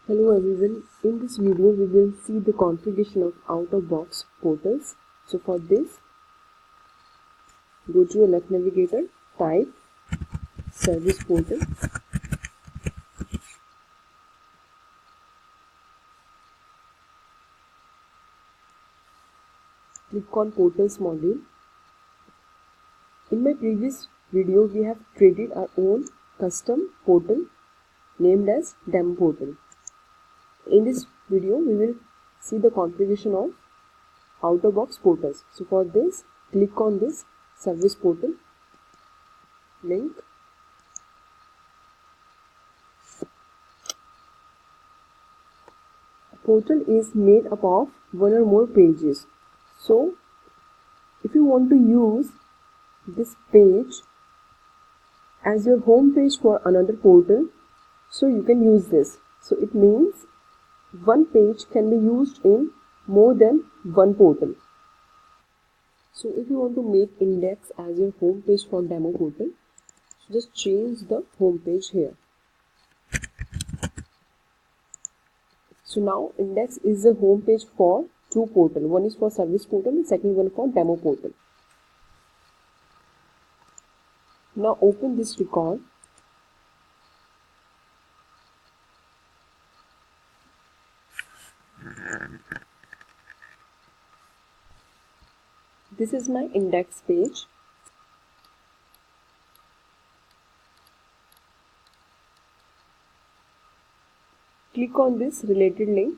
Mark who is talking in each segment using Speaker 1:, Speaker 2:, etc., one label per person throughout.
Speaker 1: Hello everyone, in this video we will see the configuration of out-of-box portals. So for this, go to your left navigator, type service portal. Click on portals module. In my previous video we have created our own custom portal named as demo portal. In this video we will see the configuration of out-of-box portals. So for this, click on this service portal link. Portal is made up of one or more pages. So if you want to use this page as your home page for another portal, so you can use this. So it means one page can be used in more than one portal. So if you want to make index as your home page for demo portal, so just change the home page here. So now index is the home page for two portal. One is for service portal and second one for demo portal. Now open this record. This is my index page. Click on this related link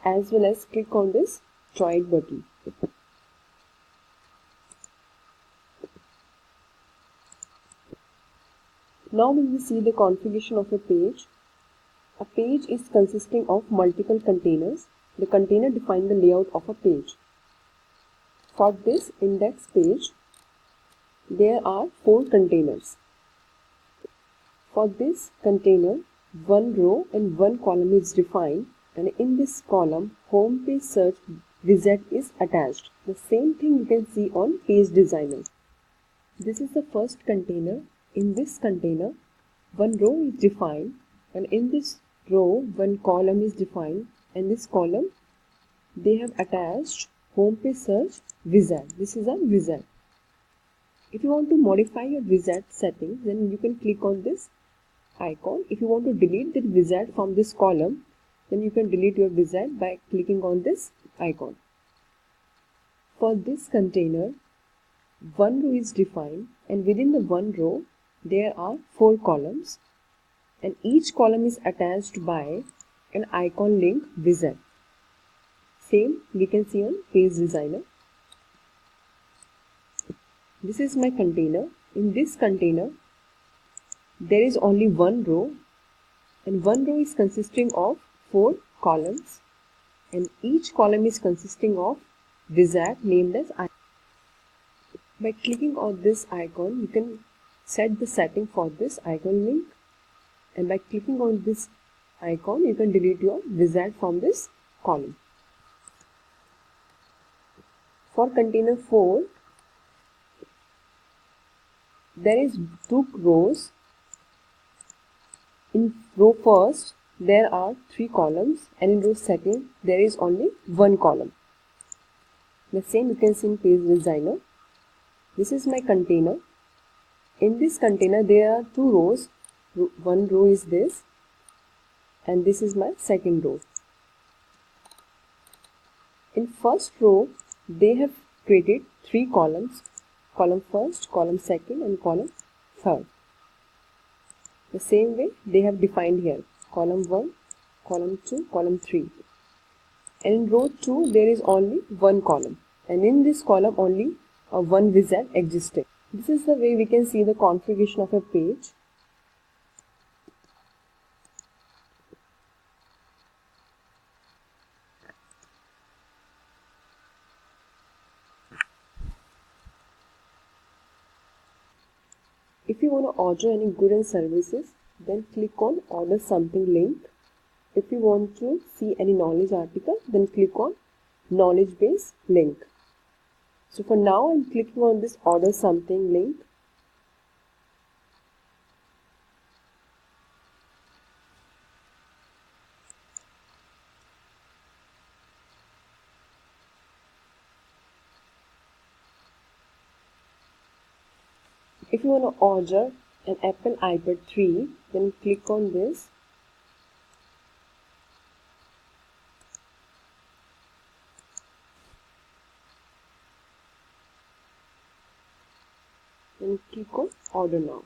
Speaker 1: as well as click on this try it button. Now we will see the configuration of a page. A page is consisting of multiple containers. The container defines the layout of a page. For this index page, there are 4 containers. For this container, one row and one column is defined, and in this column, home page search wizard is attached. The same thing you can see on page designer. This is the first container. In this container, one row is defined, and in this row, one column is defined, and this column they have attached home page search wizard. This is a wizard. If you want to modify your wizard settings, then you can click on this icon. If you want to delete the wizard from this column, then you can delete your wizard by clicking on this icon. For this container, one row is defined, and within the one row there are 4 columns, and each column is attached by an icon link wizard. Same we can see on page designer. This is my container. In this container, there is only one row, and one row is consisting of 4 columns, and each column is consisting of wizard named as icon. By clicking on this icon, you can set the setting for this icon link, and by clicking on this icon, you can delete your wizard from this column. For container 4, there is 2 rows. In row first, there are 3 columns, and in row second, there is only 1 column. The same you can see in page designer. This is my container. In this container, there are 2 rows. One row is this, and this is my second row. In first row, they have created 3 columns. Column first, column second, and column third. The same way they have defined here, column 1, column 2, column 3. And in row 2, there is only 1 column, and in this column only one wizard existed. This is the way we can see the configuration of a page. If you want to order any goods and services, then click on order something link. If you want to see any knowledge article, then click on knowledge base link. So for now, I'm clicking on this order something link. If you want to order an Apple iPad 3, then click on this. Then click on order now.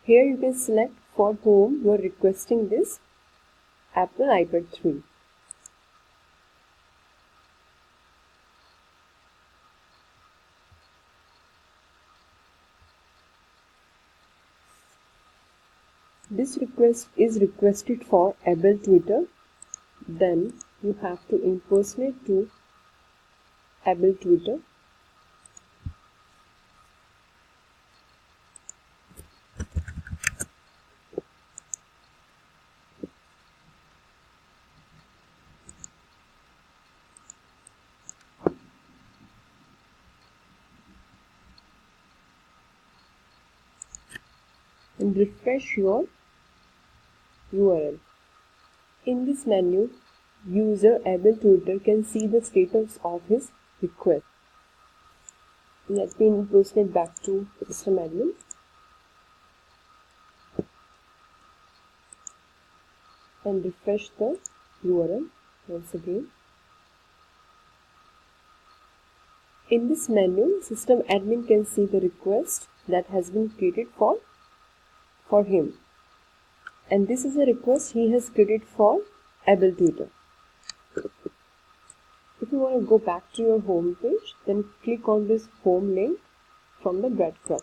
Speaker 1: Here you can select for whom you are requesting this Apple iPad 3. This request is requested for able tutor. Then you have to impersonate to able tutor. And refresh your URL. In this menu, user able tutor can see the status of his request. Let me impersonate back to system admin. And refresh the URL once again. In this menu, system admin can see the request that has been created for him. And this is a request he has created for able tutor. If you want to go back to your home page, then click on this home link from the breadcrumbs.